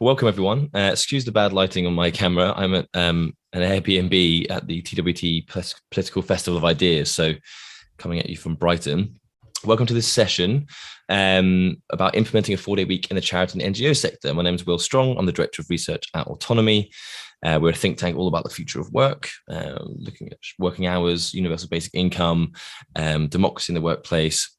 Welcome everyone. Excuse the bad lighting on my camera. I'm at an Airbnb at the TWT Political Festival of Ideas, so coming at you from Brighton. Welcome to this session about implementing a 4-day week in the charity and NGO sector. My name is Will Strong. I'm the Director of Research at Autonomy. We're a think tank all about the future of work, looking at working hours, universal basic income, democracy in the workplace,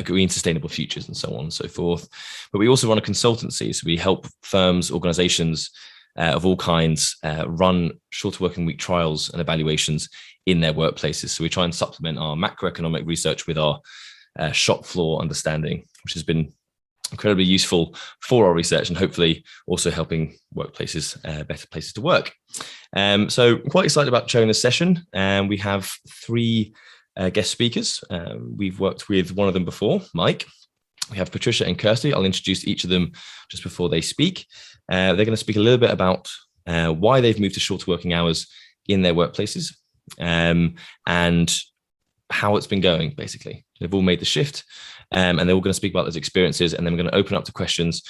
green sustainable futures, and so on and so forth. But we also run a consultancy, so we help firms, organizations of all kinds run shorter working week trials and evaluations in their workplaces. So we try and supplement our macroeconomic research with our shop floor understanding, which has been incredibly useful for our research and hopefully also helping workplaces better places to work. So I'm quite excited about showing this session. We have 3 guest speakers. We've worked with one of them before, Mike. We have Patricia and Kirsty. I'll introduce each of them just before they speak. They're going to speak a little bit about why they've moved to shorter working hours in their workplaces and how it's been going, basically. They've all made the shift and they're all going to speak about those experiences, and then we're going to open up to questions.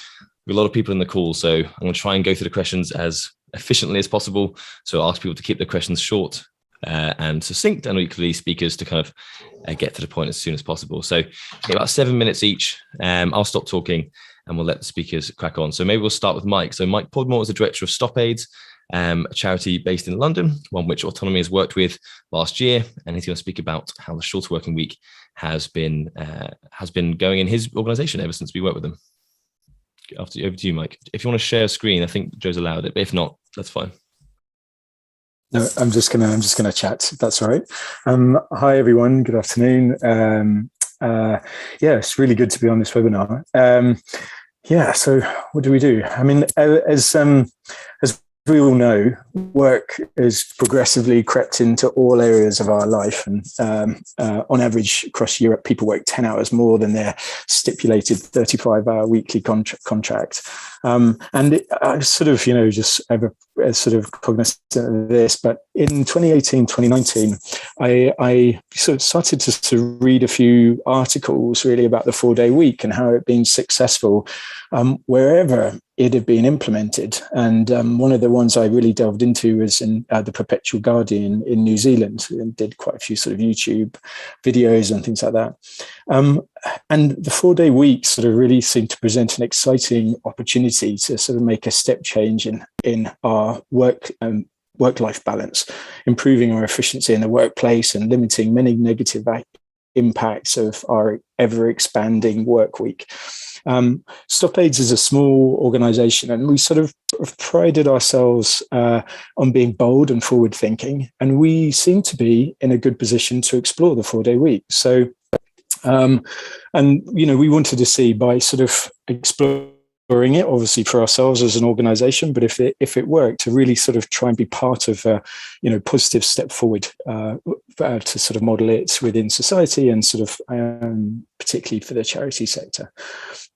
We've got a lot of people in the call, so I'm going to try and go through the questions as efficiently as possible. So I'll ask people to keep their questions short and succinct, and equally speakers to kind of get to the point as soon as possible. So about 7 minutes each. I'll stop talking and we'll let the speakers crack on. So maybe we'll start with Mike. So Mike Podmore is the director of Stop Aids, a charity based in London, one which Autonomy has worked with last year, and he's going to speak about how the shorter working week has been going in his organisation ever since we worked with them. Over to you, Mike. If you want to share a screen, I think Joe's allowed it, but if not, that's fine. No, I'm just gonna chat. If that's all right. Hi everyone. Good afternoon. Yeah, it's really good to be on this webinar. Yeah. So what do we do? I mean, as we all know, work has progressively crept into all areas of our life, and on average across Europe, people work 10 hours more than their stipulated 35-hour weekly contract. And I sort of, just ever sort of cognizant of this, but in 2018, 2019, I sort of started to sort of read a few articles really about the 4-day week and how it had been successful wherever it had been implemented. And one of the ones I really delved into was in the Perpetual Guardian in New Zealand, and did quite a few sort of YouTube videos and things like that. And the 4-day week sort of really seemed to present an exciting opportunity to sort of make a step change in our work-life balance, improving our efficiency in the workplace and limiting many negative impacts of our ever-expanding work week. Stop Aids is a small organisation, and we sort of prided ourselves on being bold and forward-thinking, and we seem to be in a good position to explore the 4-day week. So, and we wanted to see, by sort of exploring it, obviously for ourselves as an organisation, but if it worked, to really sort of try and be part of a positive step forward to sort of model it within society, and sort of particularly for the charity sector.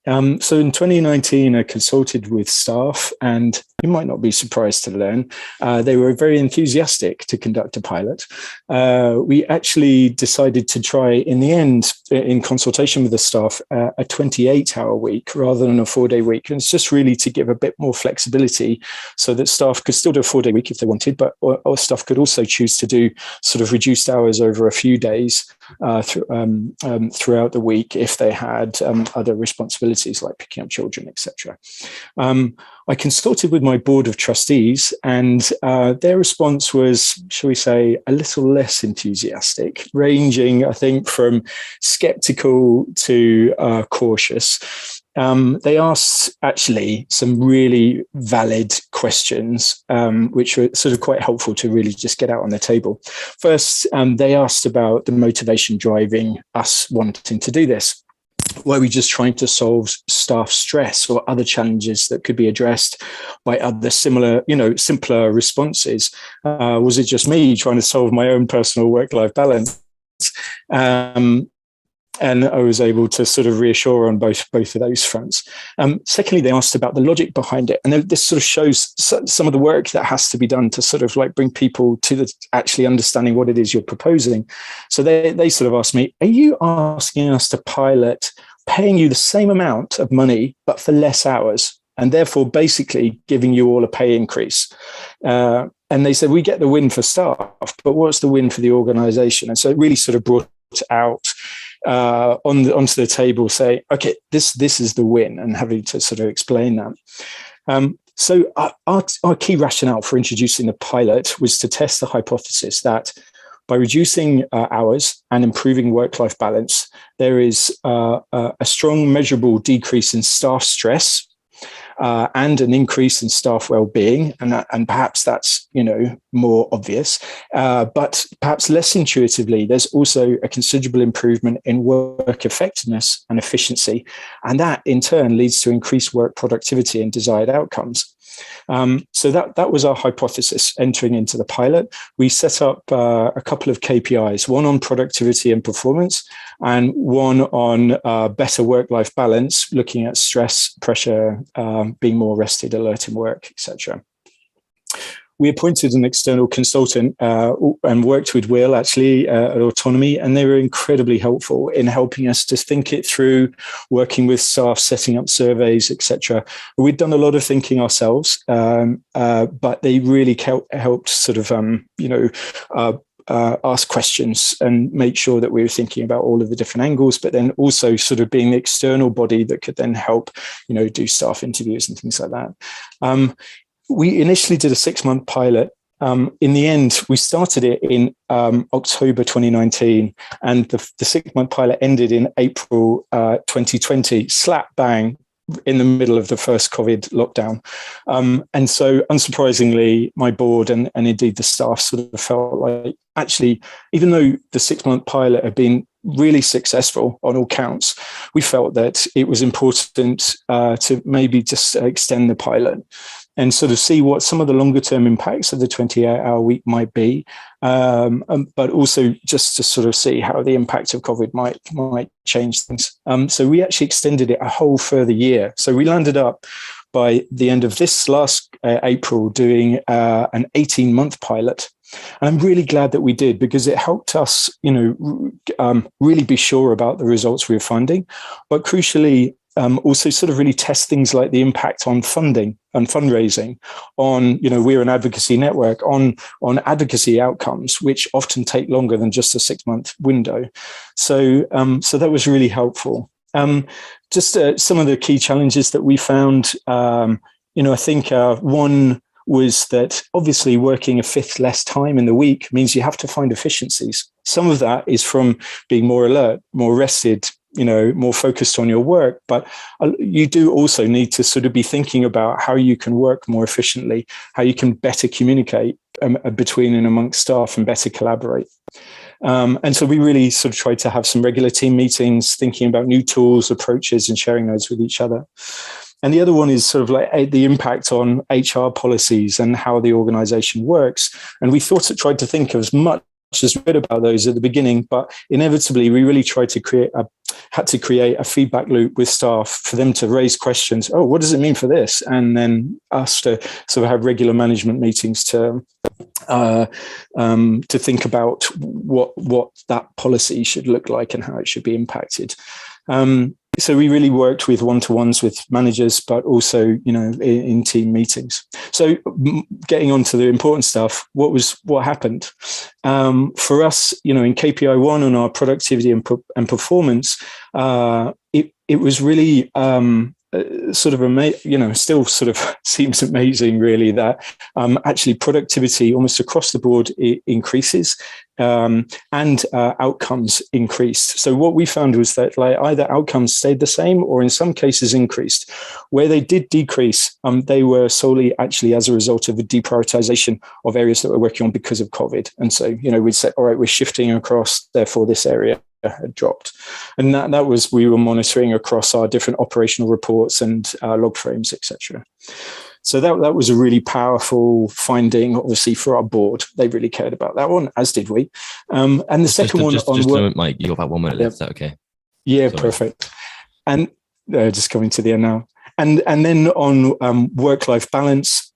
So in 2019, I consulted with staff, and you might not be surprised to learn they were very enthusiastic to conduct a pilot. We actually decided to try, in the end, in consultation with the staff, a 28-hour week rather than a 4-day week. And it's just really to give a bit more flexibility so that staff could still do a 4-day week if they wanted, but or staff could also choose to do sort of reduced hours over a few days throughout the week if they had other responsibilities like picking up children, etc. I consulted with my board of trustees, and their response was, shall we say, a little less enthusiastic, ranging, I think, from skeptical to cautious. They asked actually some really valid questions, which were sort of quite helpful to really just get out on the table. First, they asked about the motivation driving us wanting to do this. Were we just trying to solve staff stress or other challenges that could be addressed by other similar, simpler responses? Was it just me trying to solve my own personal work-life balance? And I was able to sort of reassure on both of those fronts. Secondly, they asked about the logic behind it. And this sort of shows some of the work that has to be done to sort of like bring people to the actually understanding what it is you're proposing. So they sort of asked me, are you asking us to pilot paying you the same amount of money, but for less hours? and therefore basically giving you all a pay increase. And they said, we get the win for staff, but what's the win for the organization? And so it really sort of brought out onto the table, say, okay, this is the win, and having to sort of explain that. So our key rationale for introducing the pilot was to test the hypothesis that by reducing hours and improving work-life balance, there is a strong measurable decrease in staff stress and an increase in staff well-being, and perhaps that's more obvious, but perhaps less intuitively, there's also a considerable improvement in work effectiveness and efficiency, and that in turn leads to increased work productivity and desired outcomes. So that was our hypothesis entering into the pilot. We set up a couple of KPIs, one on productivity and performance, and one on better work-life balance, looking at stress, pressure, being more rested, alert in work, etc. We appointed an external consultant and worked with Will actually at Autonomy, and they were incredibly helpful in helping us to think it through, working with staff, setting up surveys, etc. We'd done a lot of thinking ourselves, but they really helped sort of ask questions and make sure that we were thinking about all of the different angles, but then also sort of being the external body that could then help, do staff interviews and things like that. We initially did a 6-month pilot. In the end, we started it in October 2019, and the 6-month pilot ended in April 2020, slap bang in the middle of the first COVID lockdown. And so unsurprisingly, my board and indeed the staff sort of felt like, actually, even though the 6-month pilot had been really successful on all counts, we felt that it was important to maybe just extend the pilot and sort of see what some of the longer term impacts of the 28-hour week might be, but also just to sort of see how the impact of COVID might change things. So we actually extended it a whole further year. So we landed up by the end of this last April doing an 18-month pilot. And I'm really glad that we did, because it helped us, really be sure about the results we were finding, but crucially, also sort of really test things like the impact on funding and fundraising, on, we're an advocacy network, on advocacy outcomes, which often take longer than just a 6-month window. So that was really helpful. Just some of the key challenges that we found, I think one was that obviously working a fifth less time in the week means you have to find efficiencies. Some of that is from being more alert, more rested, more focused on your work, but you do also need to sort of be thinking about how you can work more efficiently, how you can better communicate between and amongst staff and better collaborate. And so we really sort of tried to have some regular team meetings, thinking about new tools, approaches, and sharing those with each other. And the other one is sort of like the impact on HR policies and how the organization works. And we tried to think of as much as we could about those at the beginning, but inevitably we really had to create a feedback loop with staff for them to raise questions. Oh, what does it mean for this? And then us to sort of have regular management meetings to think about what that policy should look like and how it should be impacted. So we really worked with one-to-ones with managers, but also, in team meetings. So getting on to the important stuff, what happened? For us, in KPI 1 on our productivity and performance, it was really sort of still sort of seems amazing, really, that actually productivity almost across the board increases, and outcomes increased. So what we found was that either outcomes stayed the same or in some cases increased. Where they did decrease, they were solely actually as a result of the deprioritization of areas that we're working on because of COVID. And so, we'd say, all right, we're shifting across, therefore this area had dropped. And that was, we were monitoring across our different operational reports and log frames, etc. So that was a really powerful finding, obviously, for our board. They really cared about that one, as did we. And the second one on just a moment, Mike, you got about 1 minute left. Is that okay? Yeah, sorry. Perfect. And just coming to the end now. And then on work-life balance,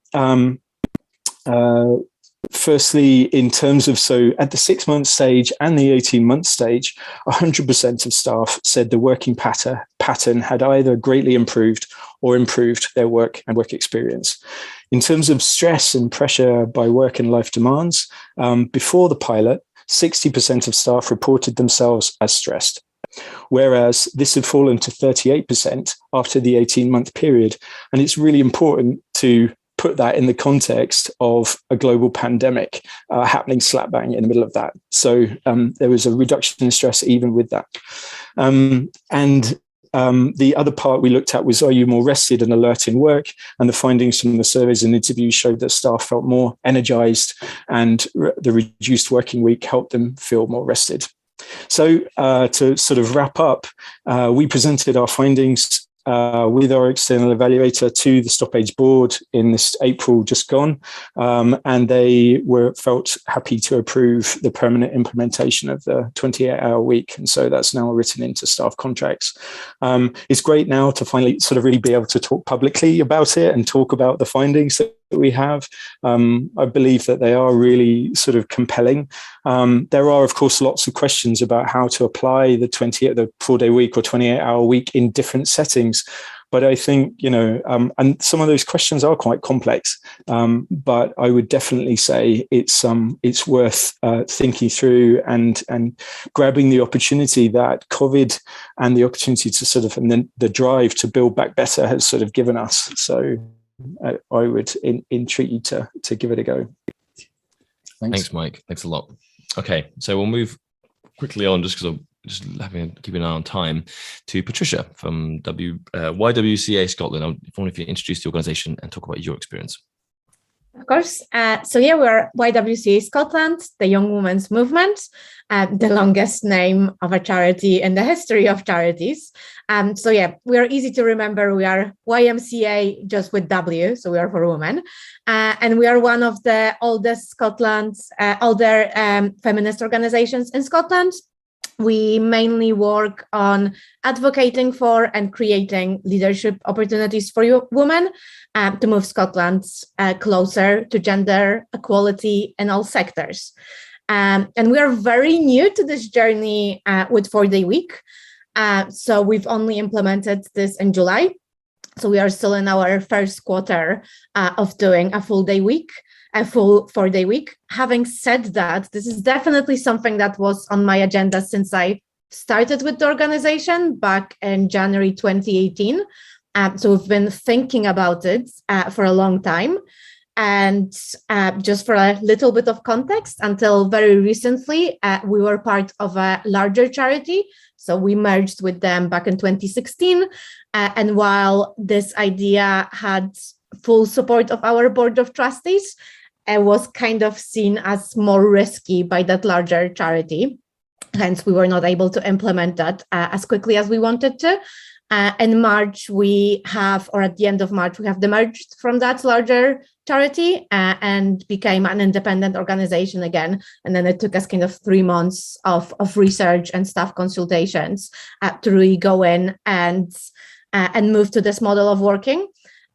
firstly, in terms of, so at the 6-month stage and the 18-month stage, 100% of staff said the working pattern had either greatly improved or improved their work and work experience. In terms of stress and pressure by work and life demands, before the pilot, 60% of staff reported themselves as stressed, whereas this had fallen to 38% after the 18-month period. And it's really important to put that in the context of a global pandemic happening slap bang in the middle of that. So there was a reduction in stress even with that. The other part we looked at was, are you more rested and alert in work? And the findings from the surveys and interviews showed that staff felt more energized, and the reduced working week helped them feel more rested. So to sort of wrap up, we presented our findings with our external evaluator to the Stop Age board in this April just gone, and they felt happy to approve the permanent implementation of the 28-hour week, and so that's now written into staff contracts. It's great now to finally sort of really be able to talk publicly about it and talk about the findings that we have. I believe that they are really sort of compelling. There are, of course, lots of questions about how to apply the 4-day week or 28-hour week in different settings. But I think, and some of those questions are quite complex, but I would definitely say it's worth thinking through and grabbing the opportunity that COVID and the opportunity to sort of, and then the drive to build back better has sort of given us. So I would entreat you to give it a go. Thanks, Mike. Thanks a lot. Okay, so we'll move quickly on just because I'm just keeping an eye on time to Patricia from YWCA Scotland. I wonder if you introduce the organisation and talk about your experience. Of course. We're YWCA Scotland, the Young Women's Movement, the longest name of a charity in the history of charities. We are easy to remember. We are YMCA just with W, so we are for women. And we are one of the oldest older feminist organizations in Scotland. We mainly work on advocating for and creating leadership opportunities for women to move Scotland closer to gender equality in all sectors. And we are very new to this journey with 4-day week. So we've only implemented this in July. So we are still in our first quarter of doing a full 4-day week. Having said that, this is definitely something that was on my agenda since I started with the organization back in January 2018. So we've been thinking about it for a long time. And just for a little bit of context, until very recently, we were part of a larger charity. So we merged with them back in 2016. And while this idea had full support of our board of trustees, it was kind of seen as more risky by that larger charity. Hence, we were not able to implement that as quickly as we wanted to. In March, at the end of March, we have demerged from that larger charity and became an independent organization again. And then it took us kind of 3 months of research and staff consultations to really go in and move to this model of working.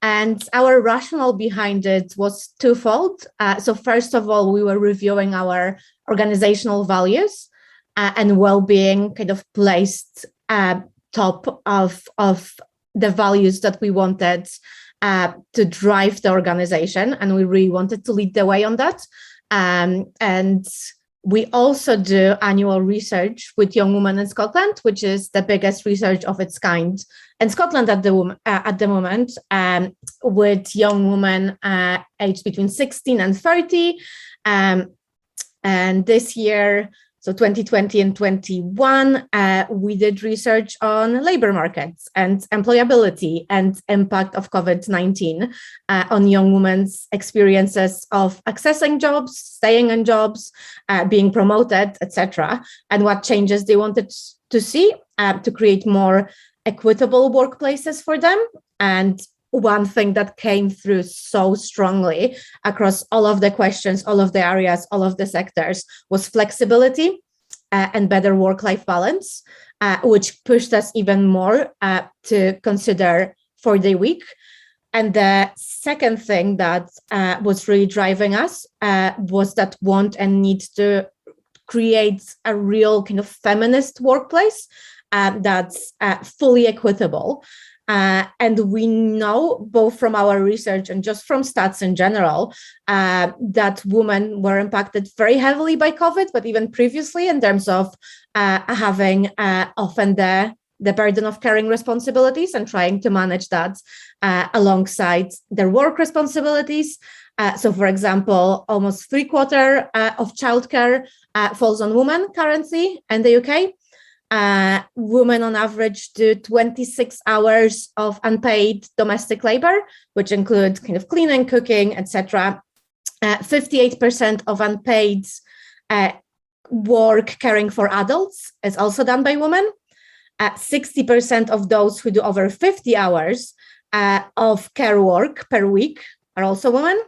And our rationale behind it was twofold. So first of all, we were reviewing our organizational values and well-being kind of placed top of the values that we wanted to drive the organization. And we really wanted to lead the way on that. And we also do annual research with Young Women in Scotland, which is the biggest research of its kind in Scotland at the moment, with young women aged between 16 and 30. And this year, so 2020 and 21, we did research on labor markets and employability and impact of COVID-19 on young women's experiences of accessing jobs, staying in jobs, being promoted, etc., and what changes they wanted to see to create more equitable workplaces for them. And one thing that came through so strongly across all of the questions, all of the areas, all of the sectors was flexibility and better work-life balance, which pushed us even more to consider 4-day week. And the second thing that was really driving us was that want and need to create a real kind of feminist workplace that's fully equitable. And we know both from our research and just from stats in general that women were impacted very heavily by COVID, but even previously in terms of having often the burden of carrying responsibilities and trying to manage that alongside their work responsibilities. So, for example, almost 3/4 of childcare falls on women currently in the UK. Women on average do 26 hours of unpaid domestic labor, which include kind of cleaning, cooking, etc. 58% of unpaid work caring for adults is also done by women. 60% of those who do over 50 hours of care work per week are also women.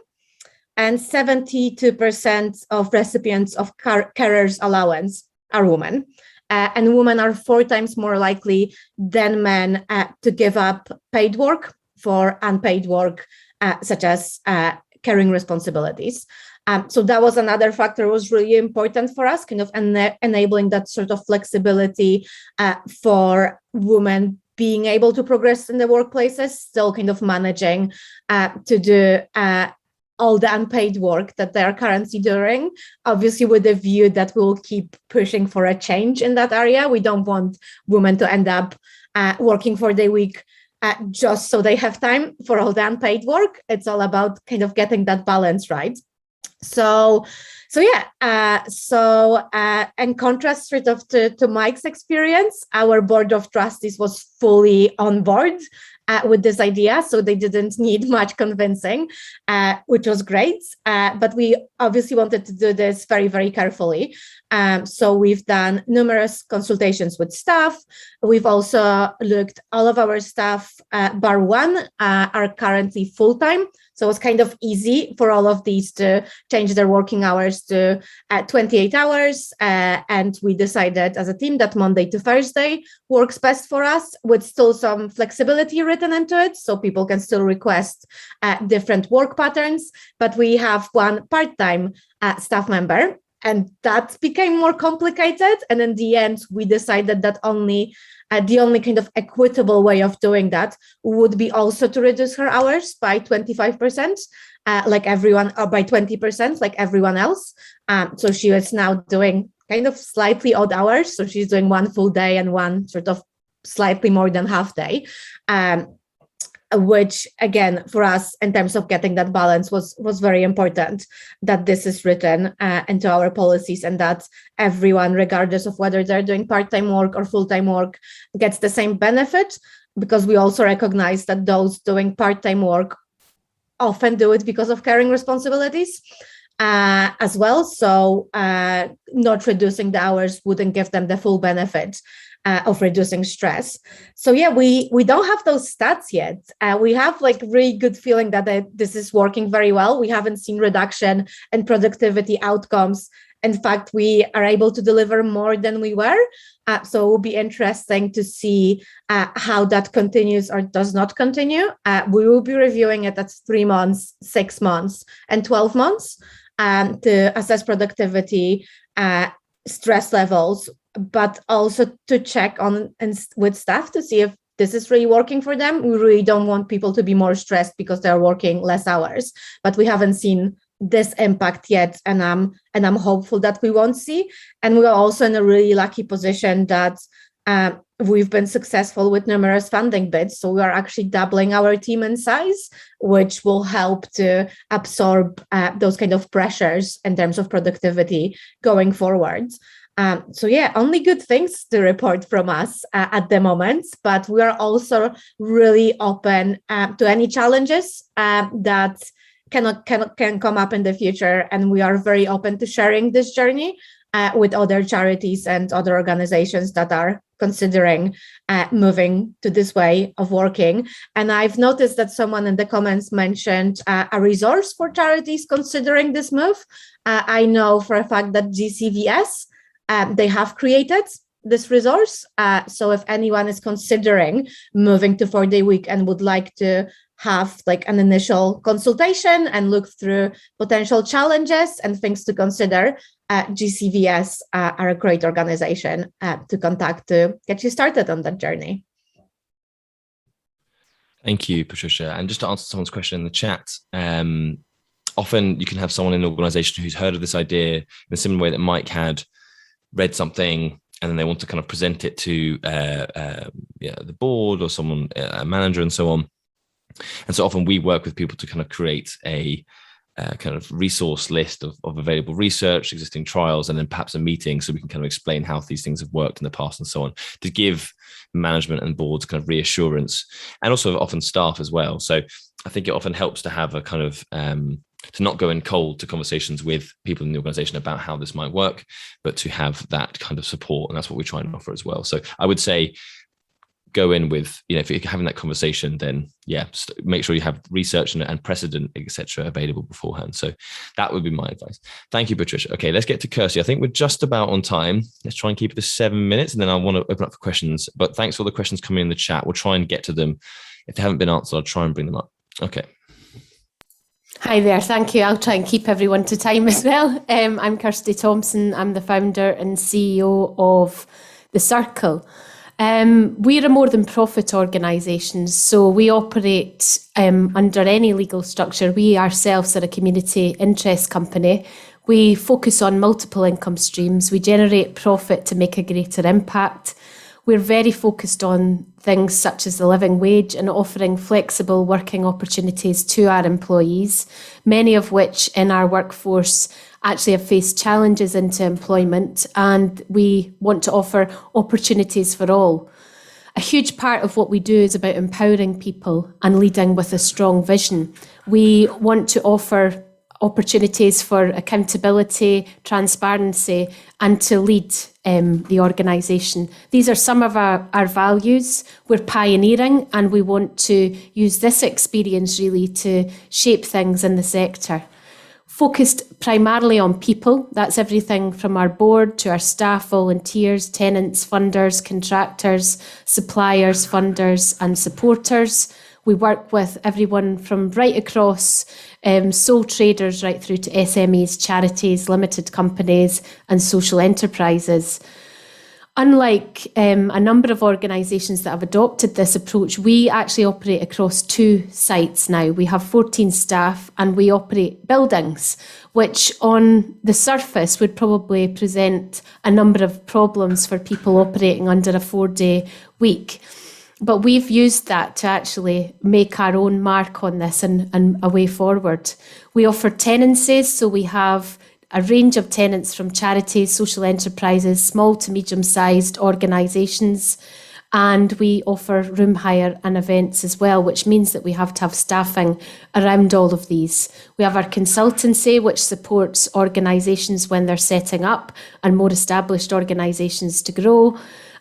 And 72% of recipients of carers allowance are women. And women are 4 times more likely than men to give up paid work for unpaid work, such as caring responsibilities. So that was another factor that was really important for us, kind of enabling that sort of flexibility for women being able to progress in the workplaces, still kind of managing to do all the unpaid work that they are currently doing, obviously with the view that we'll keep pushing for a change in that area. We don't want women to end up working 4-day week just so they have time for all the unpaid work. It's all about kind of getting that balance right. So in contrast sort of to Mike's experience, our board of trustees was fully on board with this idea, so they didn't need much convincing, which was great. But we obviously wanted to do this very, very carefully. So we've done numerous consultations with staff. We've also looked, all of our staff, bar one, are currently full-time. So it was kind of easy for all of these to change their working hours to 28 hours. And we decided as a team that Monday to Thursday works best for us, with still some flexibility written into it. So people can still request different work patterns. But we have one part-time staff member, and that became more complicated. And in the end, we decided that the only kind of equitable way of doing that would be also to reduce her hours by 25%, like everyone, or by 20%, like everyone else. So she is now doing kind of slightly odd hours. So she's doing 1 full day and 1 sort of slightly more than half day. Which again, for us, in terms of getting that balance, was very important, that this is written into our policies, and that everyone, regardless of whether they're doing part-time work or full-time work, gets the same benefit, because we also recognize that those doing part-time work often do it because of caring responsibilities as well. So not reducing the hours wouldn't give them the full benefit of reducing stress. So yeah, we don't have those stats yet. We have like really good feeling that this is working very well. We haven't seen reduction in productivity outcomes. In fact, we are able to deliver more than we were. So it will be interesting to see how that continues or does not continue. We will be reviewing it at 3 months, 6 months, and 12 months to assess productivity, stress levels, but also to check on and with staff to see if this is really working for them. We really don't want people to be more stressed because they're working less hours, but we haven't seen this impact yet, and I'm hopeful that we won't see. And we're also in a really lucky position that we've been successful with numerous funding bids, so we are actually doubling our team in size, which will help to absorb those kind of pressures in terms of productivity going forward. So yeah, only good things to report from us at the moment, but we are also really open to any challenges that can come up in the future, and we are very open to sharing this journey with other charities and other organizations that are considering moving to this way of working. And I've noticed that someone in the comments mentioned a resource for charities considering this move. I know for a fact that GCVS, they have created this resource. So if anyone is considering moving to 4-day week and would like to have like an initial consultation and look through potential challenges and things to consider, GCVS are a great organization to contact to get you started on that journey. Thank you, Patricia. And just to answer someone's question in the chat, often you can have someone in an organization who's heard of this idea in a similar way that Mike had, read something, and then they want to kind of present it to the board or someone, a manager and so on. And so often we work with people to kind of create a kind of resource list of available research, existing trials, and then perhaps a meeting so we can kind of explain how these things have worked in the past and so on, to give management and boards kind of reassurance, and also often staff as well. So I think it often helps to have a kind of to not go in cold to conversations with people in the organization about how this might work, but to have that kind of support. And that's what we try and offer as well. So I would say go in with, if you're having that conversation, then make sure you have research and precedent, etc., available beforehand. So that would be my advice. Thank you, Patricia. Okay, let's get to Kirsty. I think we're just about on time. Let's try and keep it to 7 minutes, and then I want to open up for questions. But thanks for all the questions coming in the chat. We'll try and get to them. If they haven't been answered, I'll try and bring them up. Okay. Hi there, thank you. I'll try and keep everyone to time as well. I'm Kirsty Thompson. I'm the founder and CEO of The Circle. We're a more than profit organisation, so we operate under any legal structure. We ourselves are a community interest company. We focus on multiple income streams. We generate profit to make a greater impact. We're very focused on things such as the living wage and offering flexible working opportunities to our employees, many of which in our workforce actually have faced challenges into employment, and we want to offer opportunities for all. A huge part of what we do is about empowering people and leading with a strong vision. We want to offer opportunities for accountability, transparency, and to lead the organisation. These are some of our values. We're pioneering, and we want to use this experience really to shape things in the sector. Focused primarily on people, that's everything from our board to our staff, volunteers, tenants, funders, contractors, suppliers, funders, and supporters. We work with everyone from right across sole traders right through to SMEs, charities, limited companies, and social enterprises. Unlike a number of organisations that have adopted this approach, we actually operate across 2 sites now. We have 14 staff and we operate buildings, which on the surface would probably present a number of problems for people operating under a 4-day week. But we've used that to actually make our own mark on this and a way forward. We offer tenancies, so we have a range of tenants from charities, social enterprises, small to medium-sized organisations, and we offer room hire and events as well, which means that we have to have staffing around all of these. We have our consultancy, which supports organisations when they're setting up and more established organisations to grow.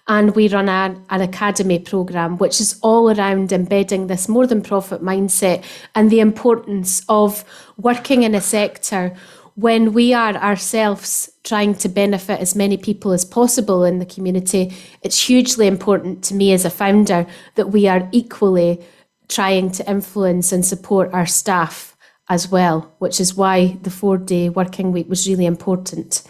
And we run an academy programme, which is all around embedding this more than profit mindset and the importance of working in a sector when we are ourselves trying to benefit as many people as possible in the community. It's hugely important to me as a founder that we are equally trying to influence and support our staff as well, which is why the 4-day working week was really important.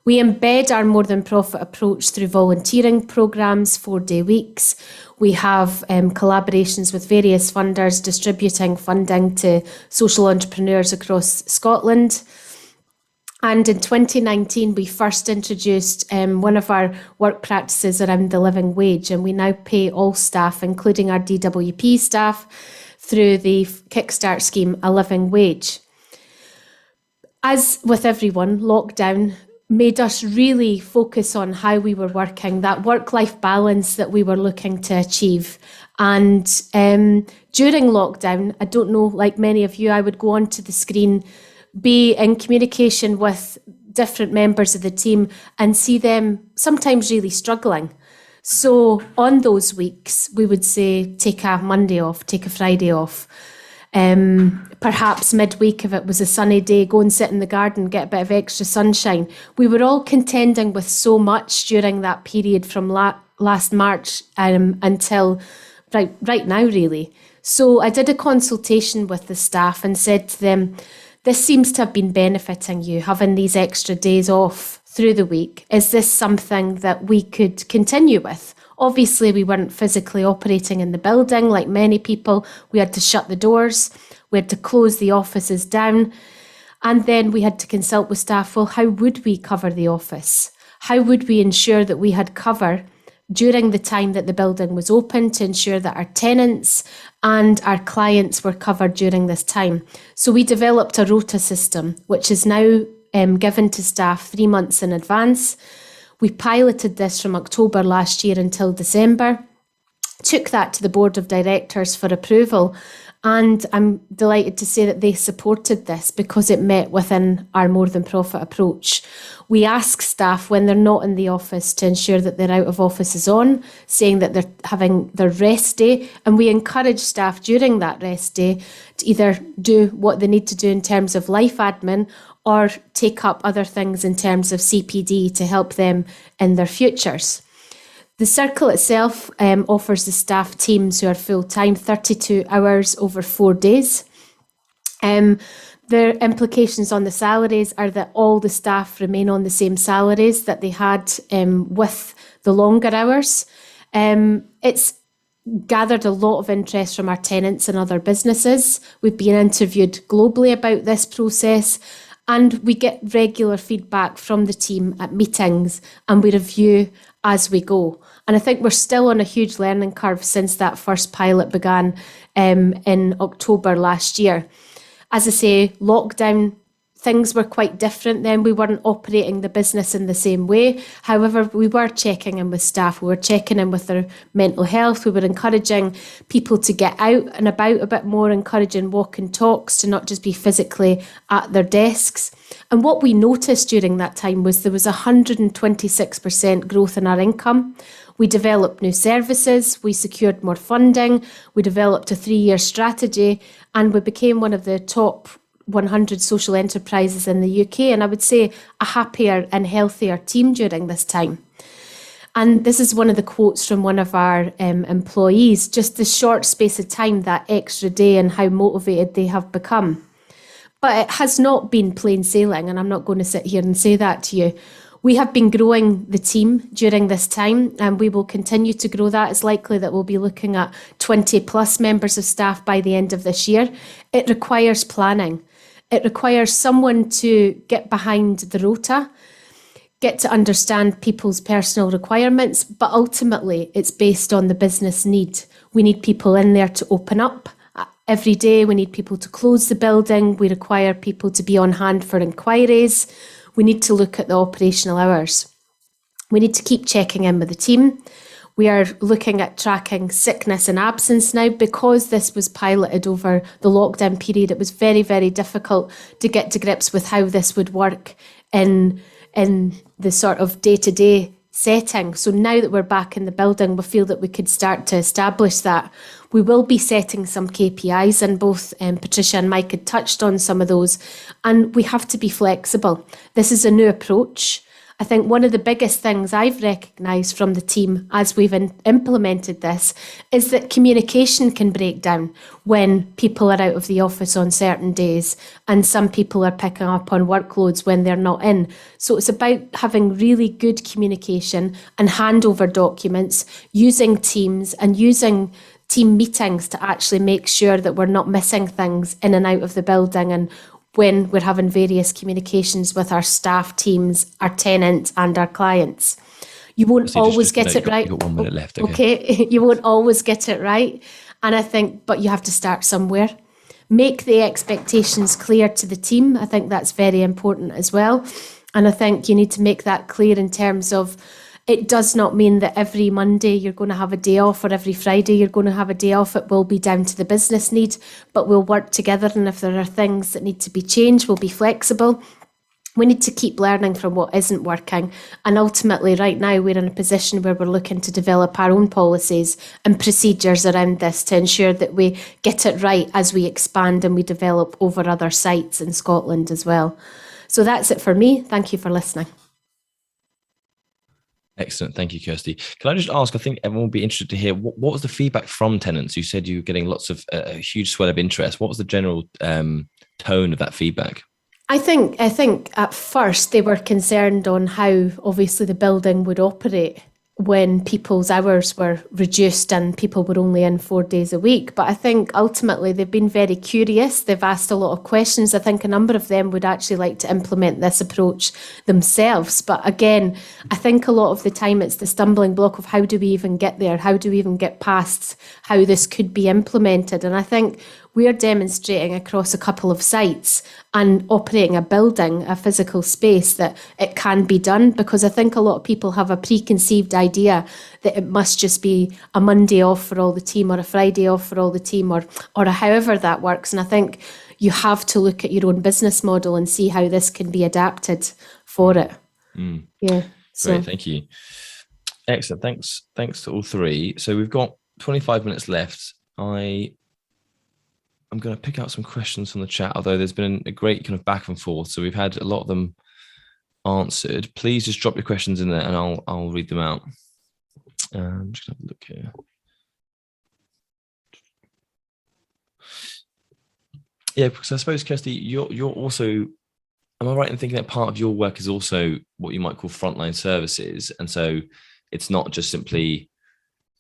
We embed our more than profit approach through volunteering programmes, 4-day weeks. We have collaborations with various funders distributing funding to social entrepreneurs across Scotland. And in 2019, we first introduced one of our work practices around the living wage, and we now pay all staff, including our DWP staff, through the Kickstart scheme, a living wage. As with everyone, lockdown made us really focus on how we were working, that work-life balance that we were looking to achieve. And during lockdown, I don't know, like many of you, I would go onto the screen, be in communication with different members of the team and see them sometimes really struggling. So on those weeks, we would say, take a Monday off, take a Friday off. Perhaps midweek, if it was a sunny day, go and sit in the garden, get a bit of extra sunshine. We were all contending with so much during that period from last March until right now, really. So I did a consultation with the staff and said to them, this seems to have been benefiting you, having these extra days off through the week. Is this something that we could continue with? Obviously, we weren't physically operating in the building like many people. We had to shut the doors. We had to close the offices down. And then we had to consult with staff. Well, how would we cover the office? How would we ensure that we had cover during the time that the building was open to ensure that our tenants and our clients were covered during this time? So we developed a rota system, which is now given to staff 3 months in advance. We piloted this from October last year until December, took that to the board of directors for approval. And I'm delighted to say that they supported this because it met within our more than profit approach. We ask staff when they're not in the office to ensure that their out of office is on, saying that they're having their rest day. And we encourage staff during that rest day to either do what they need to do in terms of life admin or take up other things in terms of CPD to help them in their futures. The Circle itself offers the staff teams who are full-time 32 hours over 4 days. The implications on the salaries are that all the staff remain on the same salaries that they had with the longer hours. It's gathered a lot of interest from our tenants and other businesses. We've been interviewed globally about this process, and we get regular feedback from the team at meetings, and we review as we go. And I think we're still on a huge learning curve since that first pilot began in October last year. As I say, lockdown, things were quite different then. We weren't operating the business in the same way. However, we were checking in with staff. We were checking in with their mental health. We were encouraging people to get out and about a bit more, encouraging walk and talks to not just be physically at their desks. And what we noticed during that time was there was 126% growth in our income. We developed new services, we secured more funding, we developed a 3-year strategy, and we became one of the top 100 social enterprises in the UK. And I would say a happier and healthier team during this time. And this is one of the quotes from one of our employees, just the short space of time, that extra day, and how motivated they have become. But it has not been plain sailing, and I'm not going to sit here and say that to you. We have been growing the team during this time, and we will continue to grow that. It's likely that we'll be looking at 20 plus members of staff by the end of this year. It requires planning. It requires someone to get behind the rota, get to understand people's personal requirements, but ultimately it's based on the business need. We need people in there to open up every day. We need people to close the building. We require people to be on hand for inquiries. We need to look at the operational hours. We need to keep checking in with the team. We are looking at tracking sickness and absence now. Because this was piloted over the lockdown period, it was very, very difficult to get to grips with how this would work in the sort of day-to-day setting. So now that we're back in the building, we feel that we could start to establish that. We will be setting some KPIs, and both Patricia and Mike had touched on some of those, and we have to be flexible. This is a new approach. I think one of the biggest things I've recognised from the team as we've implemented this is that communication can break down when people are out of the office on certain days, and some people are picking up on workloads when they're not in. So it's about having really good communication and handover documents, using Teams and using team meetings to actually make sure that we're not missing things in and out of the building, and when we're having various communications with our staff teams, our tenants and our clients. You won't always get it right. You've got 1 minute left. Okay. You won't always get it right. And I think, but you have to start somewhere. Make the expectations clear to the team. I think that's very important as well. And I think you need to make that clear in terms of, it does not mean that every Monday you're going to have a day off, or every Friday you're going to have a day off. It will be down to the business need, but we'll work together. And if there are things that need to be changed, we'll be flexible. We need to keep learning from what isn't working. And ultimately, right now, we're in a position where we're looking to develop our own policies and procedures around this to ensure that we get it right as we expand and we develop over other sites in Scotland as well. So that's it for me. Thank you for listening. Excellent. Thank you, Kirsty. Can I just ask, I think everyone will be interested to hear, what was the feedback from tenants? You said you were getting lots of a huge swell of interest. What was the general tone of that feedback? I think at first they were concerned on how obviously the building would operate when people's hours were reduced and people were only in 4 days a week. But I think ultimately they've been very curious. They've asked a lot of questions. I think a number of them would actually like to implement this approach themselves. But again, I think a lot of the time it's the stumbling block of how do we even get there? How do we even get past how this could be implemented? And I think we're demonstrating across a couple of sites and operating a building, a physical space, that it can be done, because I think a lot of people have a preconceived idea that it must just be a Monday off for all the team or a Friday off for all the team or however that works. And I think you have to look at your own business model and see how this can be adapted for it. Yeah. So. Great, thank you. Excellent. Thanks to all three. So we've got 25 minutes left. I'm going to pick out some questions from the chat, although there's been a great kind of back and forth. So we've had a lot of them answered. Please just drop your questions in there and I'll read them out. I'm just going to have a look here. Yeah, because I suppose, Kirsty, you're also, am I right in thinking that part of your work is also what you might call frontline services? And so it's not just simply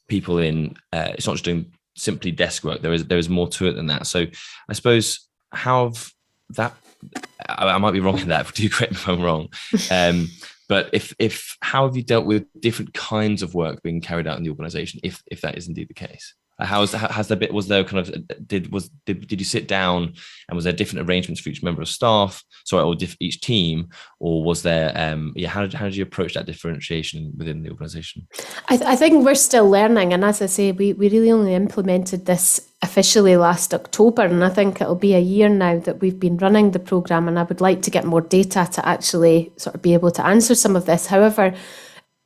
people in, it's not just doing simply desk work. There is more to it than that. So I suppose how that, I might be wrong in that, do correct me if I'm wrong. But if how have you dealt with different kinds of work being carried out in the organization, if that is indeed the case? Was there kind of, did you sit down and was there different arrangements for each member of staff, or each team, or was there, how did you approach that differentiation within the organisation? I think we're still learning, and as I say, we really only implemented this officially last October, and I think it'll be a year now that we've been running the programme, and I would like to get more data to actually sort of be able to answer some of this. However,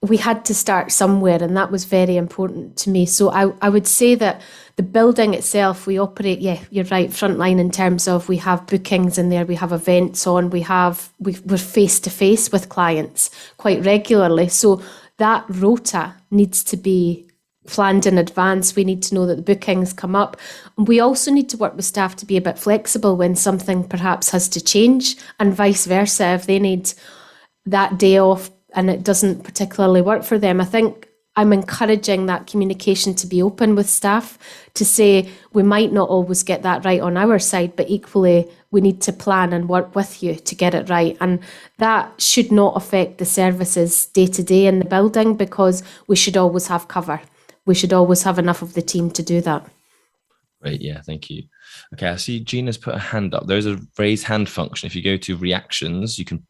we had to start somewhere, and that was very important to me. So I would say that the building itself, we operate, yeah, you're right, frontline in terms of we have bookings in there, we have events on, we're face-to-face with clients quite regularly. So that rota needs to be planned in advance. We need to know that the bookings come up. We also need to work with staff to be a bit flexible when something perhaps has to change, and vice versa, if they need that day off and it doesn't particularly work for them. I think I'm encouraging that communication to be open with staff, to say we might not always get that right on our side, but equally we need to plan and work with you to get it right. And that should not affect the services day to day in the building, because we should always have cover. We should always have enough of the team to do that. Great, yeah, thank you. Okay, I see Gina's put a hand up. There's a raise hand function. If you go to reactions, you can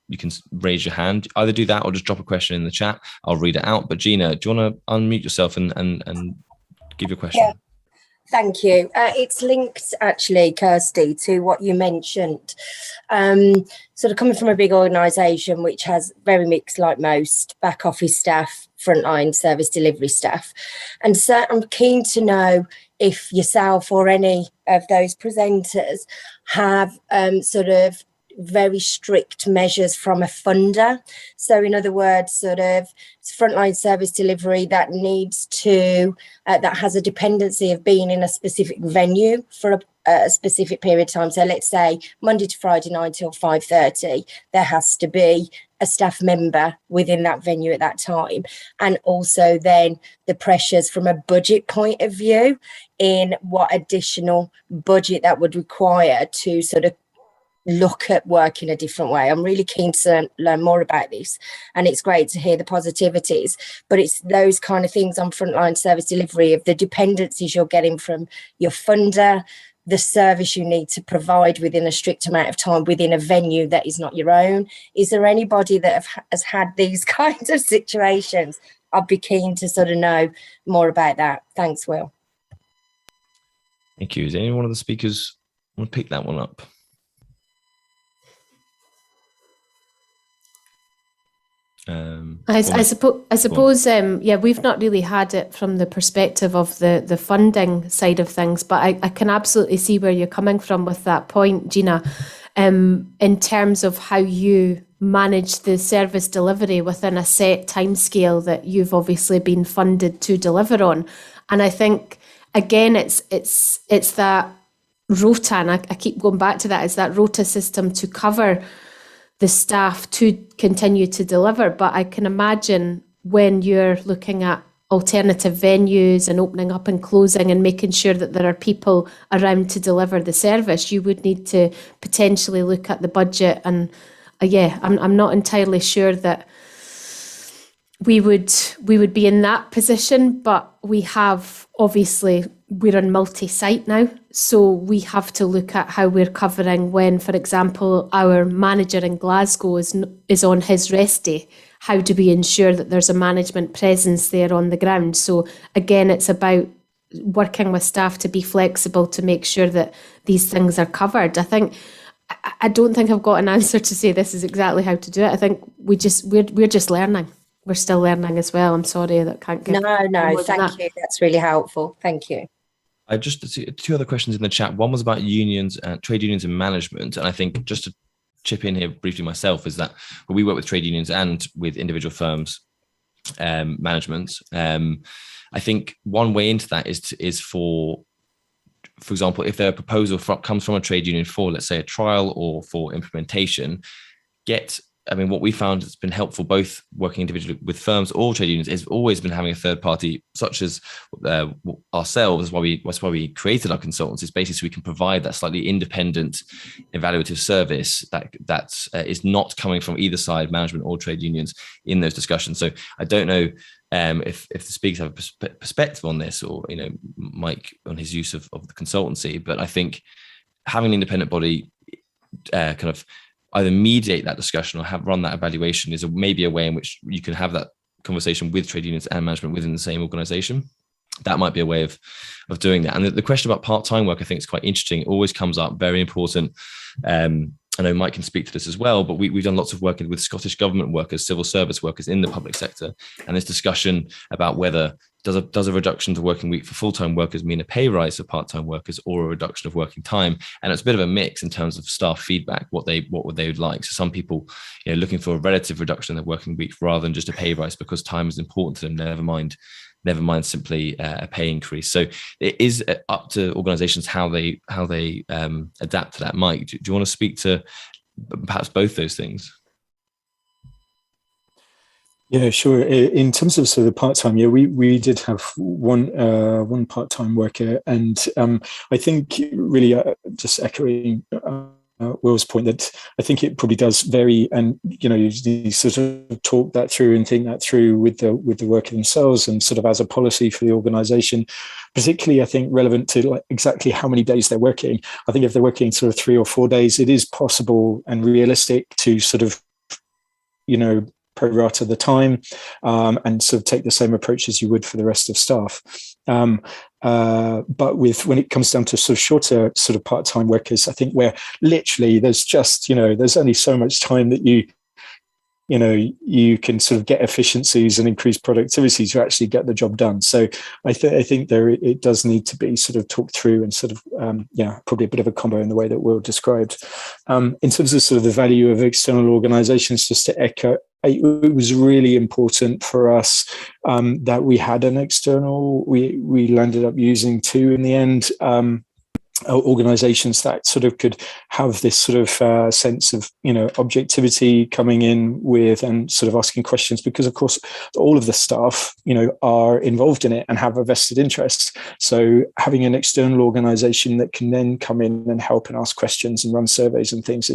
raise your hand. Either do that or just drop a question in the chat. I'll read it out. But Gina, do you want to unmute yourself and give your question? Yeah, thank you. It's linked actually, Kirsty, to what you mentioned. Sort of coming from a big organisation which has very mixed, like most, back office staff, frontline service delivery staff. And so I'm keen to know if yourself or any of those presenters have sort of very strict measures from a funder. So in other words, sort of frontline service delivery that needs to, that has a dependency of being in a specific venue for a specific period of time. So let's say Monday to Friday, 9 till 5:30, there has to be a staff member within that venue at that time. And also then the pressures from a budget point of view, in what additional budget that would require to sort of look at work in a different way. I'm really keen to learn more about this, and it's great to hear the positivities, but it's those kind of things on frontline service delivery, of the dependencies you're getting from your funder, the service you need to provide within a strict amount of time within a venue that is not your own. Is there anybody that has had these kinds of situations? I'd be keen to sort of know more about that. Thanks, Will. Thank you. Is any one of the speakers want to pick that one up? I suppose, yeah, we've not really had it from the perspective of the funding side of things, but I can absolutely see where you're coming from with that point, Gina, in terms of how you manage the service delivery within a set timescale that you've obviously been funded to deliver on. And I think, again, it's that rota, and I keep going back to that, it's that rota system to cover the staff to continue to deliver. But I can imagine when you're looking at alternative venues and opening up and closing and making sure that there are people around to deliver the service, you would need to potentially look at the budget. And I'm not entirely sure that we would be in that position, but we have, obviously, we're on multi-site now, so we have to look at how we're covering when, for example, our manager in Glasgow is on his rest day. How do we ensure that there's a management presence there on the ground? So again, it's about working with staff to be flexible to make sure that these things are covered. I don't think I've got an answer to say this is exactly how to do it. I think we're just learning. We're still learning as well. I'm sorry that can't get No, thank you. That's really helpful. Thank you. I just two other questions in the chat. One was about unions and trade unions and management. And I think just to chip in here briefly myself is that we work with trade unions and with individual firms, management. I think one way into that is for example, if a proposal comes from a trade union for, let's say, a trial or for implementation, what we found has been helpful, both working individually with firms or trade unions, has always been having a third party, such as ourselves. That's why we created our consultants, is basically so we can provide that slightly independent, evaluative service that is not coming from either side, management or trade unions, in those discussions. So I don't know if the speakers have a perspective on this, or Mike on his use of the consultancy, but I think having an independent body kind of either mediate that discussion or run that evaluation is maybe a way in which you can have that conversation with trade unions and management within the same organization. That might be a way of doing that. And the question about part-time work, I think, is quite interesting. It always comes up, very important. I know Mike can speak to this as well, but we've done lots of work with Scottish government workers, civil service workers in the public sector. And this discussion about whether does a reduction to working week for full-time workers mean a pay rise for part-time workers or a reduction of working time? And it's a bit of a mix in terms of staff feedback, what they would like. So some people, looking for a relative reduction in their working week rather than just a pay rise because time is important to them, never mind simply a pay increase. So it is up to organizations how they adapt to that. Mike, do you want to speak to perhaps both those things? Yeah, sure. In terms of sort of part-time, we did have one part-time worker, and I think really just echoing Will's point, that I think it probably does vary, and you sort of talk that through and think that through with the worker themselves, and sort of as a policy for the organisation, particularly I think relevant to exactly how many days they're working. I think if they're working sort of 3 or 4 days, it is possible and realistic to sort of pro-rata the time and sort of take the same approach as you would for the rest of staff. But when it comes down to sort of shorter sort of part-time workers, I think where literally there's just, there's only so much time that you can sort of get efficiencies and increase productivity to actually get the job done. So I think it does need to be sort of talked through and sort of, probably a bit of a combo in the way that Will described. In terms of sort of the value of external organizations, just to echo, it was really important for us that we had an external. We landed up using 2 in the end, organizations that sort of could have this sort of sense of objectivity coming in with and sort of asking questions, because of course all of the staff are involved in it and have a vested interest. So having an external organization that can then come in and help and ask questions and run surveys and things,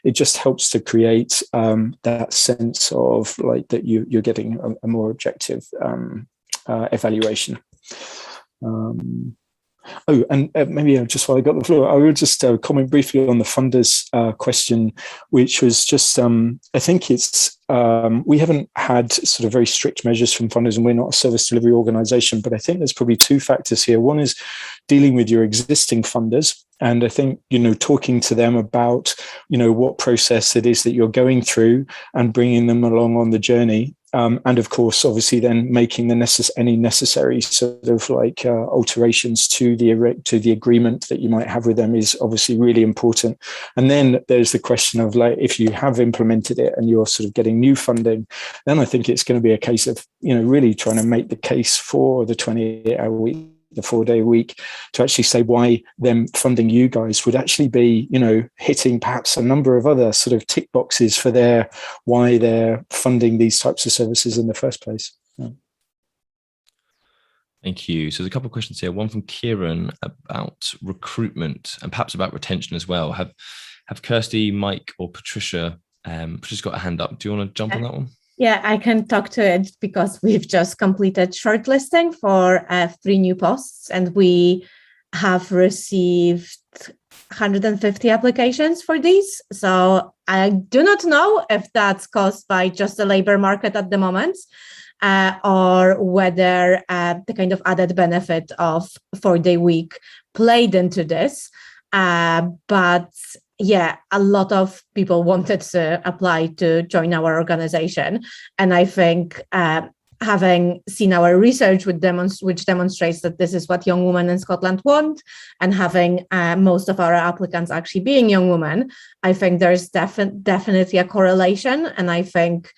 it just helps to create that sense of that you're getting a more objective evaluation. And maybe just while I got the floor, I will just comment briefly on the funders question, which was just, I think it's, we haven't had sort of very strict measures from funders, and we're not a service delivery organisation, but I think there's probably 2 factors here. One is dealing with your existing funders. And I think, talking to them about, what process it is that you're going through and bringing them along on the journey. And of course, obviously, then making any necessary sort of alterations to the agreement that you might have with them is obviously really important. And then there's the question of if you have implemented it and you're sort of getting new funding, then I think it's going to be a case of really trying to make the case for the 28-hour week the 4-day week, to actually say why them funding you guys would actually be, hitting perhaps a number of other sort of tick boxes for why they're funding these types of services in the first place. Yeah. Thank you. So there's a couple of questions here. One from Kieran about recruitment and perhaps about retention as well. Have Kirsty, Mike, or Patricia? Patricia's got a hand up. Do you want to jump on that one? Yeah, I can talk to it because we've just completed shortlisting for 3 new posts, and we have received 150 applications for these. So I do not know if that's caused by just the labor market at the moment, or whether the kind of added benefit of 4-day week played into this. But yeah, a lot of people wanted to apply to join our organization. And I think having seen our research which demonstrates that this is what young women in Scotland want, and having most of our applicants actually being young women, I think there's definitely a correlation. And I think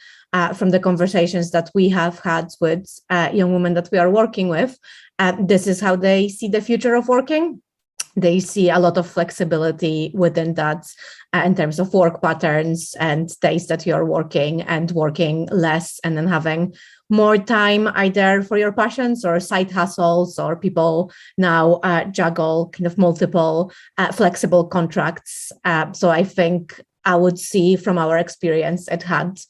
from the conversations that we have had with young women that we are working with, this is how they see the future of working. They see a lot of flexibility within that in terms of work patterns and days that you're working, and working less and then having more time either for your passions or side hustles, or people now juggle kind of multiple flexible contracts. So I think I would see from our experience it had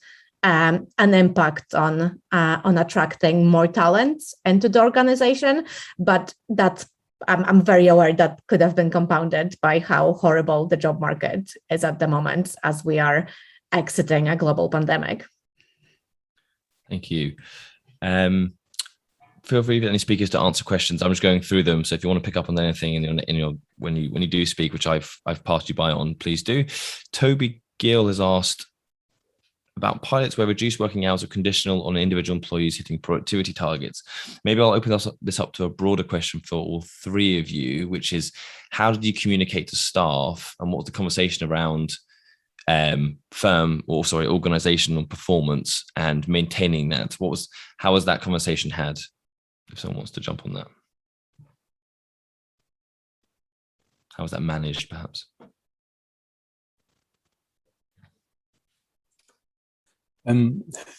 an impact on attracting more talent into the organization, but that I'm very aware that could have been compounded by how horrible the job market is at the moment as we are exiting a global pandemic. Thank you. Feel free for any speakers to answer questions. I'm just going through them. So if you want to pick up on anything when you do speak, which I've passed you by on, please do. Toby Gill has asked about pilots where reduced working hours are conditional on individual employees hitting productivity targets. Maybe I'll open this up to a broader question for all 3 of you, which is, how did you communicate to staff, and what was the conversation around organizational performance and maintaining that? How was that conversation had? If someone wants to jump on that. How was that managed, perhaps?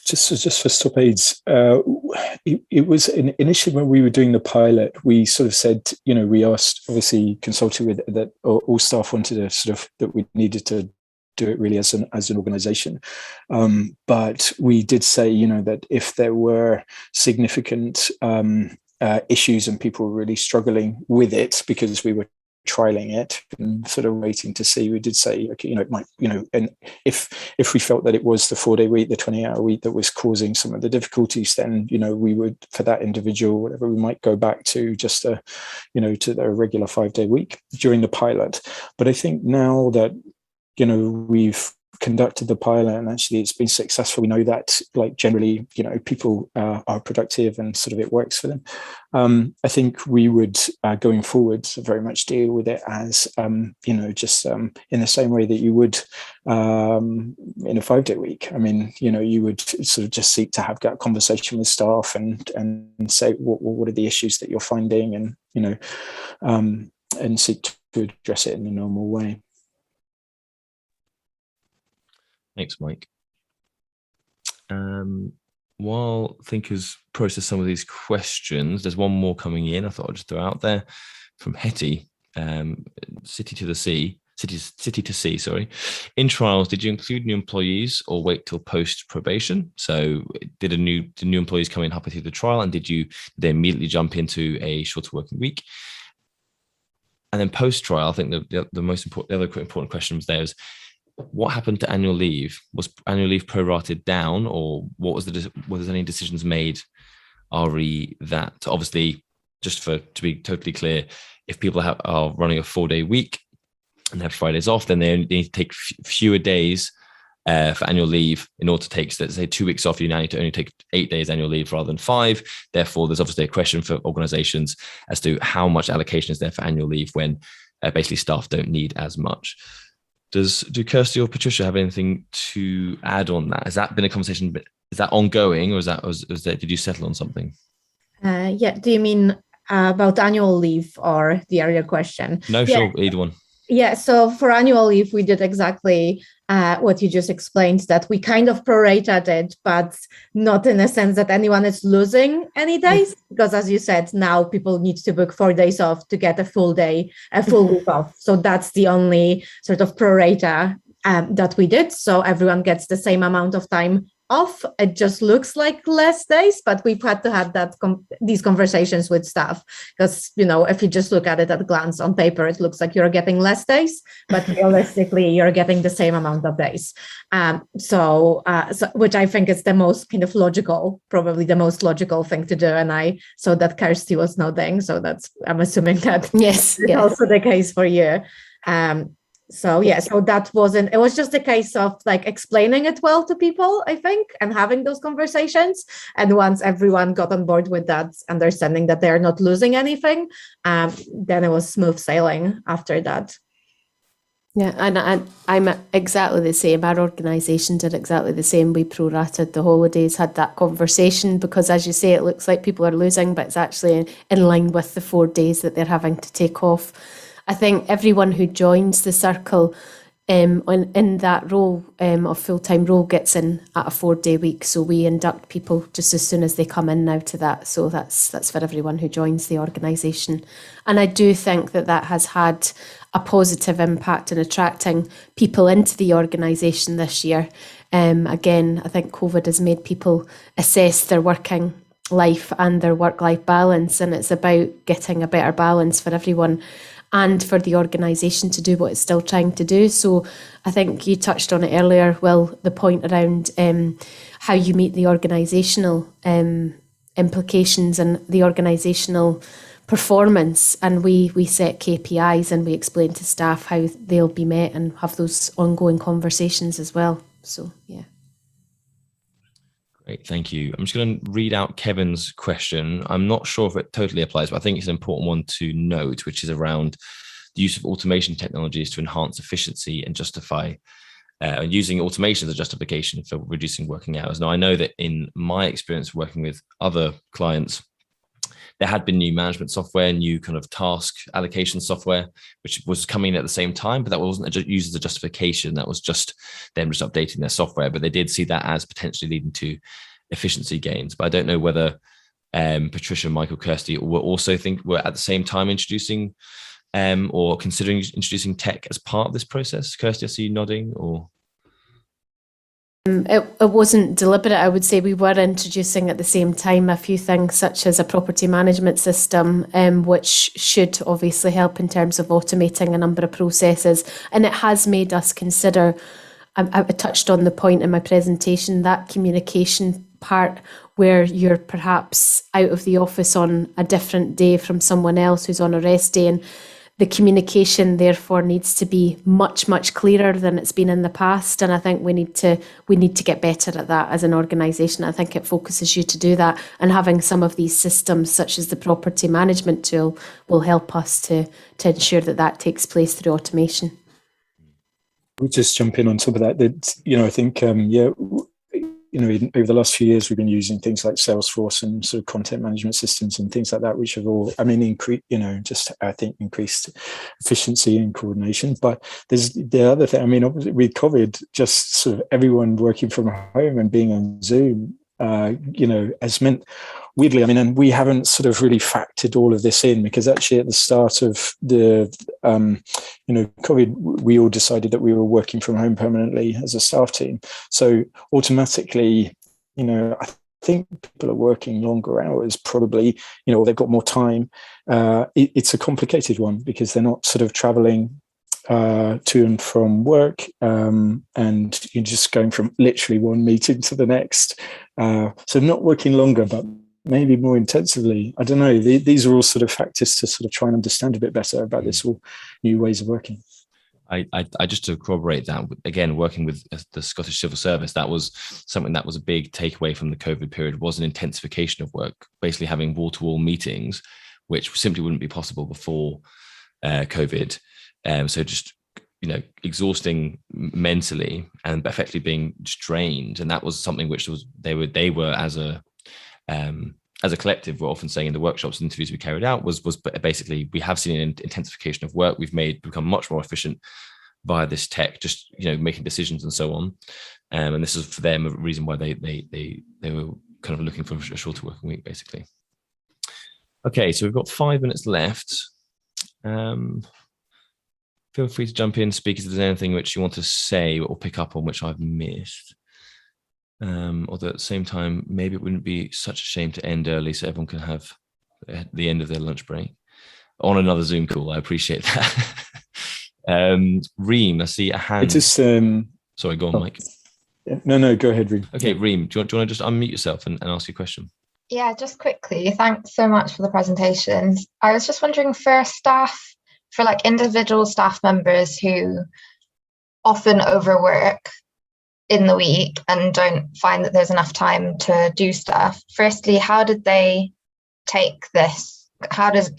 Just for stop aids, it was initially when we were doing the pilot, we sort of said, we asked, obviously consulted with that all staff wanted to sort of, that we needed to do it really as an organization. But we did say, that if there were significant issues and people were really struggling with it because we were trialing it and sort of waiting to see, we did say, okay, it might, and if we felt that it was the 4-day week, the 20-hour week that was causing some of the difficulties, then, we would, for that individual, whatever, we might go back to just to the regular 5-day week during the pilot. But I think now that, we've conducted the pilot and actually it's been successful, we know that generally, people are productive and sort of it works for them. I think we would, going forward, very much deal with it as, just in the same way that you would in a 5-day week. I mean, you would sort of just seek to have that conversation with staff and say, what are the issues that you're finding, and, and seek to address it in a normal way. Thanks, Mike. While thinkers process some of these questions, there's one more coming in. I thought I'd just throw out there from Hetty, City to Sea. Sorry. In trials, did you include new employees or wait till post probation? So, did new employees come in halfway through the trial, and did they immediately jump into a shorter working week? And then post trial, I think the other important question was there is, what happened to annual leave? Was annual leave prorated down, or was there any decisions made re that? Obviously, to be totally clear, if people are running a 4-day week and have Fridays off, then they need to take fewer days for annual leave in order to take, let's say, 2 weeks off. You now need to only take 8 days annual leave rather than 5. Therefore, there's obviously a question for organisations as to how much allocation is there for annual leave when basically staff don't need as much. Do Kirsty or Patricia have anything to add on that? Has that been a conversation? Is that ongoing, or did you settle on something? Yeah. Do you mean about annual leave or the earlier question. No, sure, either one. Yeah, so for annual leave, we did exactly what you just explained, that we kind of prorated it, but not in a sense that anyone is losing any days, because as you said, now people need to book 4 days off to get a full week off. So that's the only sort of prorata that we did. So everyone gets the same amount of time off. It just looks like less days, but we've had to have these conversations with staff, because if you just look at it at a glance on paper, it looks like you're getting less days, but realistically you're getting the same amount of days. So which I think is the most kind of logical, probably the most logical thing to do. And I saw that Kirsty was nodding, so I'm assuming that yes, is also the case for you. So that it was just a case of like explaining it well to people, I think, and having those conversations. And once everyone got on board with that, understanding that they're not losing anything, then it was smooth sailing after that. Yeah, and I'm exactly the same. Our organisation did exactly the same. We prorated the holidays, had that conversation, because as you say, it looks like people are losing, but it's actually in line with the 4 days that they're having to take off. I think everyone who joins the circle in that role of full-time role gets in at a 4-day week. So we induct people just as soon as they come in now to that. So that's for everyone who joins the organisation. And I do think that has had a positive impact in attracting people into the organisation this year. Again, I think COVID has made people assess their working life and their work-life balance, and it's about getting a better balance for everyone and for the organisation to do what it's still trying to do. So I think you touched on it earlier, Will, the point around how you meet the organisational implications and the organisational performance. And we set KPIs and we explain to staff how they'll be met and have those ongoing conversations as well. So, yeah. Great, thank you. I'm just going to read out Kevin's question. I'm not sure if it totally applies, but I think it's an important one to note, which is around the use of automation technologies to enhance efficiency and justify using automation as a justification for reducing working hours. Now, I know that in my experience working with other clients, there had been new management software, new kind of task allocation software, which was coming in at the same time, but that wasn't used as a justification. That was just them just updating their software, but they did see that as potentially leading to efficiency gains. But I don't know whether Patricia, Michael, Kirsty were at the same time introducing or considering introducing tech as part of this process. Kirsty, I see you nodding, or... It wasn't deliberate. I would say we were introducing at the same time a few things such as a property management system, which should obviously help in terms of automating a number of processes. And it has made us consider, I touched on the point in my presentation, that communication part where you're perhaps out of the office on a different day from someone else who's on a rest day, and the communication therefore needs to be much, much clearer than it's been in the past. And I think we need to get better at that as an organisation. I think it focuses you to do that, and having some of these systems such as the property management tool will help us to ensure that takes place through automation. We'll just jump in on top of that. I think over the last few years, we've been using things like Salesforce and sort of content management systems and things like that, which have all, increased efficiency and coordination. But there's the other thing. I mean, obviously with COVID, just sort of everyone working from home and being on Zoom, has meant, weirdly, and we haven't sort of really factored all of this in, because actually at the start of the, COVID, we all decided that we were working from home permanently as a staff team. So automatically, I think people are working longer hours, probably, they've got more time. It's a complicated one because they're not sort of traveling to and from work, and you're just going from literally one meeting to the next. So not working longer, but maybe more intensively. I don't know. These are all sort of factors to sort of try and understand a bit better about this all new ways of working. I just to corroborate that, again, working with the Scottish Civil Service, that was something that was a big takeaway from the COVID period, was an intensification of work, basically having wall-to-wall meetings, which simply wouldn't be possible before COVID. So just, exhausting mentally and effectively being drained. And that was something which was, they were as a as a collective, we're often saying in the workshops and interviews we carried out was basically, we have seen an intensification of work. We've become much more efficient via this tech, just, making decisions and so on. And this is for them a reason why they were kind of looking for a shorter working week, basically. Okay, so we've got 5 minutes left. Feel free to jump in, speak if there's anything which you want to say or pick up on which I've missed. Although at the same time, maybe it wouldn't be such a shame to end early so everyone can have the end of their lunch break on another Zoom call. I appreciate that. Reem, I see a hand. Sorry, go on, Mike. Yeah. No, go ahead, Reem. Okay, Reem, do you want to just unmute yourself and ask your question? Yeah, just quickly, thanks so much for the presentations. I was just wondering for individual staff members who often overwork in the week and don't find that there's enough time to do stuff. Firstly, how did they take this? How did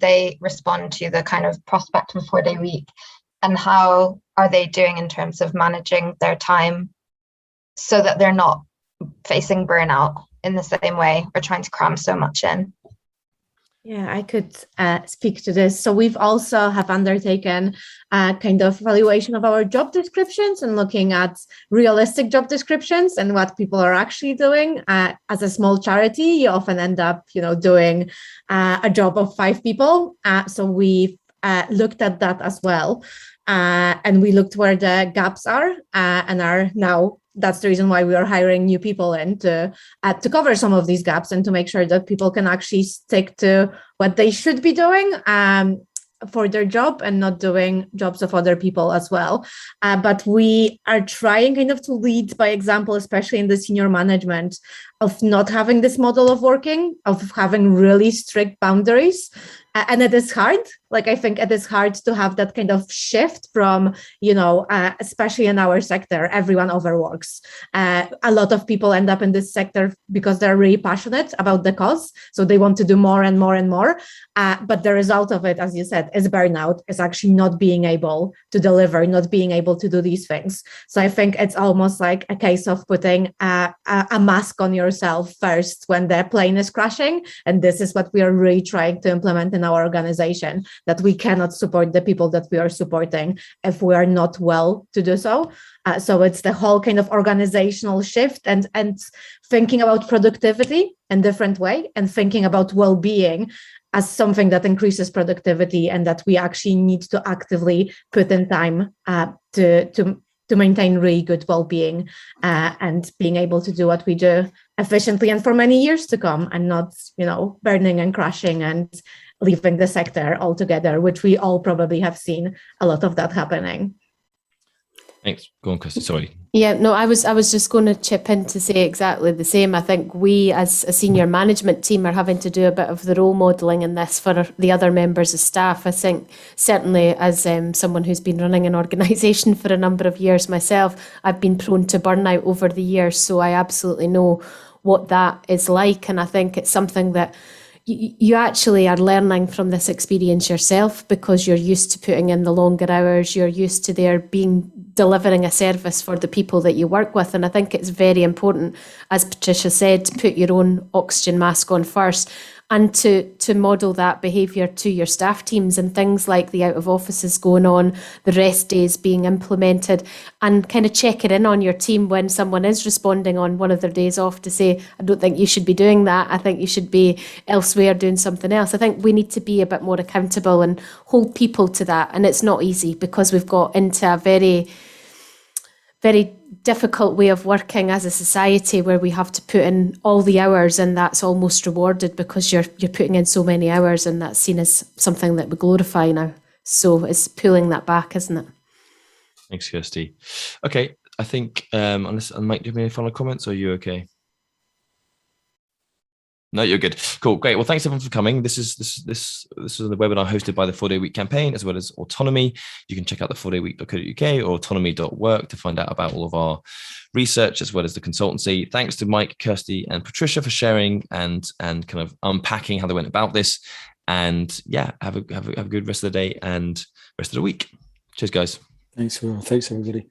they respond to the kind of prospect of a 4-day week? And how are they doing in terms of managing their time so that they're not facing burnout in the same way or trying to cram so much in? Yeah, I could speak to this. So we've also have undertaken a kind of evaluation of our job descriptions and looking at realistic job descriptions and what people are actually doing. As a small charity, you often end up, doing a job of 5 people. So we've looked at that as well. And we looked where the gaps are and are now. That's the reason why we are hiring new people in to cover some of these gaps and to make sure that people can actually stick to what they should be doing for their job and not doing jobs of other people as well. But we are trying kind of to lead by example, especially in the senior management, of not having this model of working, of having really strict boundaries. And it is hard. I think it is hard to have that kind of shift from, especially in our sector, everyone overworks. A lot of people end up in this sector because they're really passionate about the cause. So they want to do more and more and more. But the result of it, as you said, is burnout, is actually not being able to deliver, not being able to do these things. So I think it's almost like a case of putting a mask on yourself first when the plane is crashing. And this is what we are really trying to implement in our organization, that we cannot support the people that we are supporting if we are not well to do so. So it's the whole kind of organizational shift and thinking about productivity in a different way and thinking about well-being as something that increases productivity and that we actually need to actively put in time to maintain really good well-being and being able to do what we do efficiently and for many years to come, and not, burning and crashing and leaving the sector altogether, which we all probably have seen a lot of that happening. Thanks. Go on, Kirsty. Sorry. Yeah, no, I was just going to chip in to say exactly the same. I think we as a senior management team are having to do a bit of the role modelling in this for the other members of staff. I think certainly as someone who's been running an organisation for a number of years myself, I've been prone to burnout over the years. So I absolutely know what that is like. And I think it's something that you actually are learning from this experience yourself, because you're used to putting in the longer hours, you're used to delivering a service for the people that you work with. And I think it's very important, as Patricia said, to put your own oxygen mask on first and to model that behaviour to your staff teams, and things like the out of offices going on, the rest days being implemented, and kind of checking in on your team when someone is responding on one of their days off to say, I don't think you should be doing that, I think you should be elsewhere doing something else. I think we need to be a bit more accountable and hold people to that. And it's not easy, because we've got into a very, very difficult way of working as a society where we have to put in all the hours, and that's almost rewarded because you're putting in so many hours, and that's seen as something that we glorify now. So it's pulling that back, isn't it? Thanks, Kirsty. Okay, I think unless Mike, do you have any final comments, or are you okay? No, you're good. Cool, great. Well, thanks everyone for coming. This is the webinar hosted by the 4-Day Week campaign, as well as Autonomy. You can check out the 4dayweek.co.uk or autonomy.work to find out about all of our research, as well as the consultancy. Thanks to Mike, Kirsty, and Patricia for sharing and kind of unpacking how they went about this. And yeah, have a good rest of the day and rest of the week. Cheers, guys. Thanks, everybody.